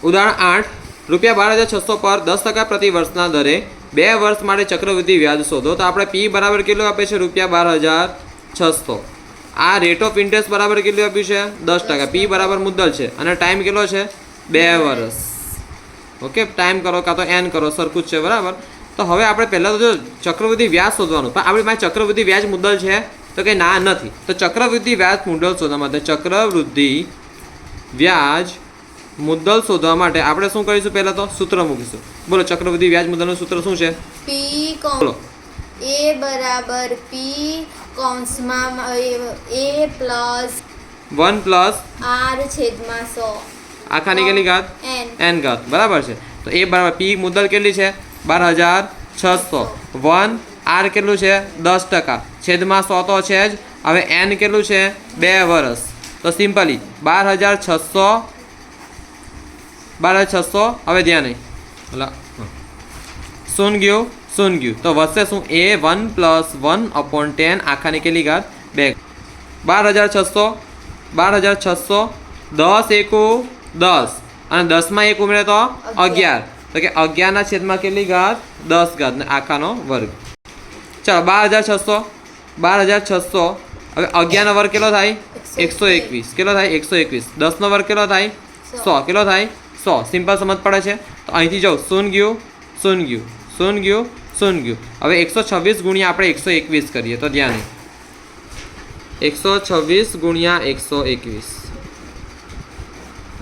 ઉદાહરણ 8 ₹12,600 પર 10% પ્રતિ વર્ષના દરે 2 વર્ષ માટે ચક્રવૃદ્ધિ વ્યાજ શોધો. તો આપણે પી બરાબર કેટલું આપે છે? ₹12,600. આ રેટ ઓફ ઇન્ટરેસ્ટ બરાબર કેટલું આપ્યું છે? 10%. પી બરાબર મુદ્દલ છે અને ટાઈમ કેટલો છે? 2 વર્ષ. ઓકે, ટાઈમ કરો કાં તો એન કરો, સરખું જ છે બરાબર. તો હવે આપણે પહેલાં તો જો ચક્રવૃદ્ધિ વ્યાજ શોધવાનું, પણ આપણી પાસે ચક્રવૃદ્ધિ વ્યાજ મુદ્દલ છે તો કે ના નથી. તો ચક્રવૃદ્ધિ વ્યાજ મુદ્દલ શોધવા માટે ચક્રવૃદ્ધિ વ્યાજ મુદ્દલ શોધવા માટે આપણે શું કરીશું? પહેલાં તો સૂત્ર મૂકીશું. બોલો, ચક્રવૃદ્ધિ વ્યાજ મુદ્દલનું સૂત્ર શું છે? પી બોલો. એ બરાબર પી કૌંસમાં એ પ્લસ 1 પ્લસ આર છેદમાં 100 આખાની કેટલી ઘાત? એન n ઘાત. બરાબર છે. તો એ બરાબર પી મુદ્દલ કેટલી છે? 12,600. 1 આર કેટલું છે? 10%. છેદમાં 100 તો છે જ. હવે એન કેટલું છે? 2 વર્ષ. તો સિમ્પલી 12,600 હવે ધ્યાન નહીં શું ગયું? તો વધશે શું? એ 1 પ્લસ 1/10 આખાની કેટલી ઘાત? 2. 12,600 10 એકુ 10 અને 10માં 1 ઉમેરે તો 11. તો કે 11ના છેદમાં કેટલી ઘાત? 10 ઘાત ને આખાનો વર્ગ. ચાલો 12,600 હવે 11નો વર્ગ કેટલો થાય? 121. કેટલો થાય? 121. 10નો વર્ગ કેટલો થાય? 100. કેટલો થાય? 100. સિમ્પલ સમજ પડે છે. તો અહીંથી જાઉં શૂન ગયું. હવે 126 ગુણ્યા આપણે 121 કરીએ તો ધ્યાન નહીં. 126 ગુણ્યા 121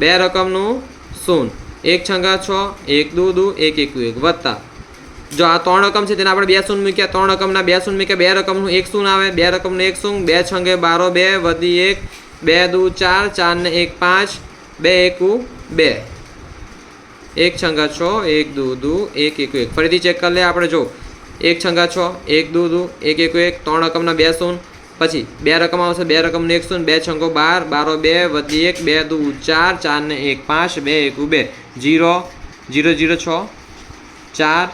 બે રકમનું શૂન. 1 છંગા 6, 1 દુ 1 એકુ 1 વત્તા જો આ 3 રકમ છે તેને આપણે 2 શૂન મૂક્યા. 3 રકમના 2 શૂન મૂક્યા. 2 રકમનું 1 શૂન આવે. 2 રકમનું 1 શૂન. 2 છંગે 12 2 વધી 1 2 દુ 4 4 ને 1 5 2 એકુ 2 1 છંગા 6, 1 દુ 1 એકુ 1. ફરીથી ચેક કરી લે આપણે. જો 1 છંગા 6, 1 દુ 1 એકુ 1. 3 રકમના 2 શૂન. પછી 2 રકમ આવશે. 2 રકમનું 1 શૂન. 2 છંગો 12 12 2 વધી 1 2 દુ 4 4 ને 1 5 2 એકુ 2 0 0 0 6 4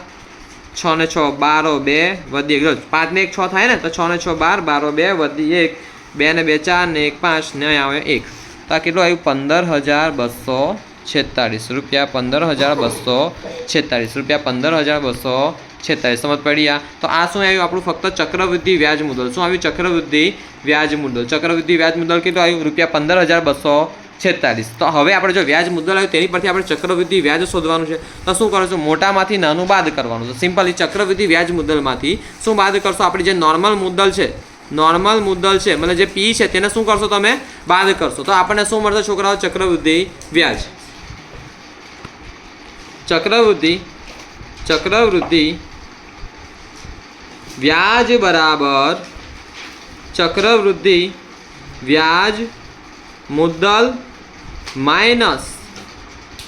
6 ને 6 12 2 વધી 1 5 ને 1 6 થાય ને તો 6 ને 6 12 12 2 વધી 1 2 ને 2 4 ને 1 5 ને આવે 1. તો આ કેટલું આવ્યું? 15,246 રૂપિયા. 15,246 રૂપિયા. 15,246 સમજ પડી? તો આ શું આવ્યું? આપણું ફક્ત ચક્રવૃદ્ધિ વ્યાજ મુદ્દલ. શું આવ્યું? ચક્રવૃદ્ધિ વ્યાજ મુદ્દલ. ચક્રવૃદ્ધિ વ્યાજ મુદ્દલ કેટલું આવ્યું? ₹15,246. તો હવે આપણે જો વ્યાજ મુદ્દલ આવ્યું તેની પરથી આપણે ચક્રવૃદ્ધિ વ્યાજ શોધવાનું છે. તો શું કરશું? મોટામાંથી નાનું બાદ કરવાનું છે. સિમ્પલી ચક્રવૃદ્ધિ વ્યાજ મુદ્દલમાંથી શું બાદ કરશો? આપણી જે નોર્મલ મુદ્દલ છે મતલબ જે પી છે તેને શું કરશો? તમે બાદ કરશો. તો આપણને શું મળશે છોકરાઓ? ચક્રવૃદ્ધિ વ્યાજ. ચક્રવૃદ્ધિ વ્યાજ બરાબર ચક્રવૃદ્ધિ વ્યાજ મુદ્દલ માઇનસ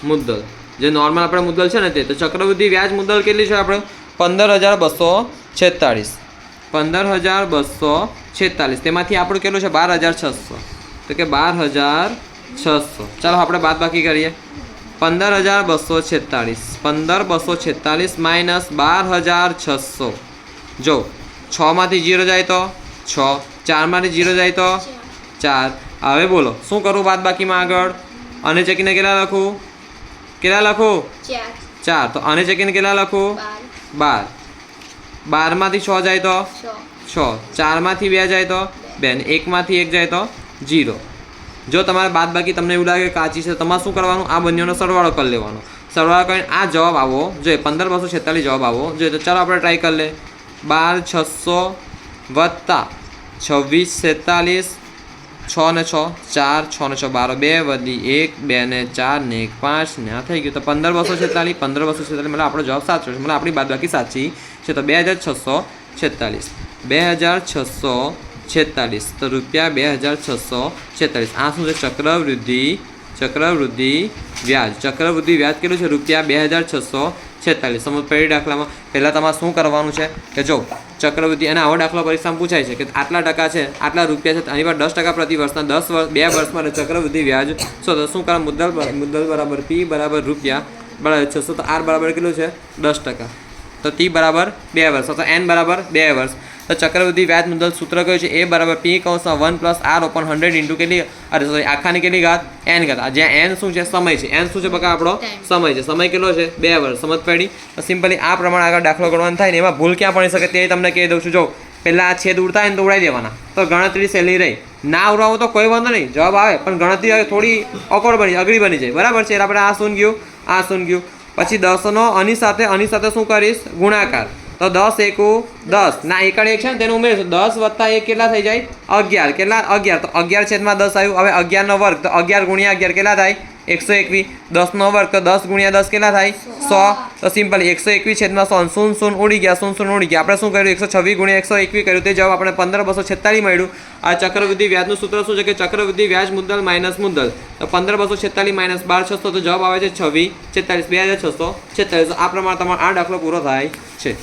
મુદ્દલ. જે નોર્મલ આપણે મુદ્દલ છે ને તે. તો ચક્રવૃદ્ધિ વ્યાજ મુદ્દલ કેટલી છે આપણે? 15,246. 15,246. તેમાંથી આપણું કેટલું છે? 12,600. તો કે 12,600. ચાલો આપણે બાદ બાકી કરીએ. 15,246. 15,246 માઇનસ 12,600. જો 6માંથી 0 જાય તો 6, 4માંથી 0 જાય તો 4. હવે બોલો શું કરું બાદ બાકીમાં આગળ? અને ચકીને કેટલા લખું? 4. તો અને ચકીને કેટલા લખું? 12. 12માંથી 6 જાય તો 6, 4માંથી 2 જાય તો 2 ને 1માંથી 1 જાય તો 0. જો તમારે બાદ બાકી તમને એવું લાગે કાચી છે તમારે શું કરવાનું? આ બંનેનો સરવાળો કરી લેવાનો. સરવાળો કરીને આ જવાબ આવો જોઈએ. 15,246 જવાબ આવો જોઈએ. તો ચાલો આપણે ટ્રાય કરી લે. 12,600 વત્તા 26,47 6 ને 6 4 6 ને 6 12 2 વધી 1 2 ને 4 ને 1 5 ને આ થઈ ગયું. તો 15,246 મતલબ આપણો જવાબ સાચો છે. મતલબ આપણી બાદબાકી સાચી છે. તો 2,646. 2,646. તો ₹2,646. આ શું છે? ચક્રવૃદ્ધિ વ્યાજ. ચક્રવૃદ્ધિ વ્યાજ કેટલું છે? ₹2,646. સમજ પડી દાખલામાં? પહેલાં તમારે શું કરવાનું છે કે જો ચક્રવૃદ્ધિ અને આવો દાખલો પરીક્ષામાં પૂછાય છે કે આટલા ટકા છે, આટલા રૂપિયા છે, આની પર 10% પ્રતિ વર્ષના 2 વર્ષ માટે ચક્રવૃદ્ધિ વ્યાજ. તો શું કરો? મુદ્દલ બરાબર પી બરાબર ₹600. તો આર બરાબર કેટલું છે? 10%. તો t બરાબર 2 વર્ષ અથવા n બરાબર 2 વર્ષ. તો ચક્રવૃદ્ધિ વ્યાજ મુદ્દલ સૂત્ર કયું છે? a બરાબર p કૌંસમાં 1 પ્લસ r ઓપન 100 ઇન્ટુ કેટલી આખાની કેટલી ઘાત n ઘાત. જ્યાં n શું છે? સમય છે. n શું છે બકા? આપણો સમય છે. સમય કેટલો છે? 2 વર્ષ. સમજ પડી? તો સિમ્પલી આ પ્રમાણે આગળ દાખલો ગણવાનો થાય ને એમાં ભૂલ ક્યાં પડી શકે તે તમને કહી દઉં છું. જો પહેલાં આ છેદ ઉડતા હોય ને તો ઉડાવી દેવાના, તો ગણતરી સહેલી રહી. ના ઉડાવો તો કોઈ વાંધો નહીં, જવાબ આવે, પણ ગણતરી થોડી અઘરી બની જાય. બરાબર છે? એટલે આપણે આ શું ગયું, આ શું ગયું. પછી 10નો આની સાથે શું કરીશ? ગુણાકાર. તો 10 એકુ 10 ના એકડ એક છે ને તેને ઉમેરીશું. 10 વત્તા 1 કેટલા થઈ જાય? 11. કેટલા? 11. તો 11 છેદમાં 10 આવ્યું. હવે 11નો વર્ગ, તો 11 ગુણ્યા 11 કેટલા થાય? 121. 10નો વર્ગ, તો 10 ગુણ્યા 10 કેટલા થાય? 100. તો સિમ્પલ 121 છેદમાં 100. 0 0 ઉડી ગયા, 0 0 ઉડી ગયા. આપણે શું કર્યું? 126 ગુણ્યા 121 કર્યું. તે જવાબ આપણે 15246 મળ્યું. આ ચક્રવૃદ્ધિ વ્યાજનું સૂત્ર શું છે કે ચક્રવૃદ્ધિ વ્યાજ મુદ્દલ માઇનસ મુદ્દલ. તો 15246 માઇનસ 12600, તો જવાબ આવે છે 2646, 2646. આ પ્રમાણે તમારો આ દાખલો પૂરો થાય છે.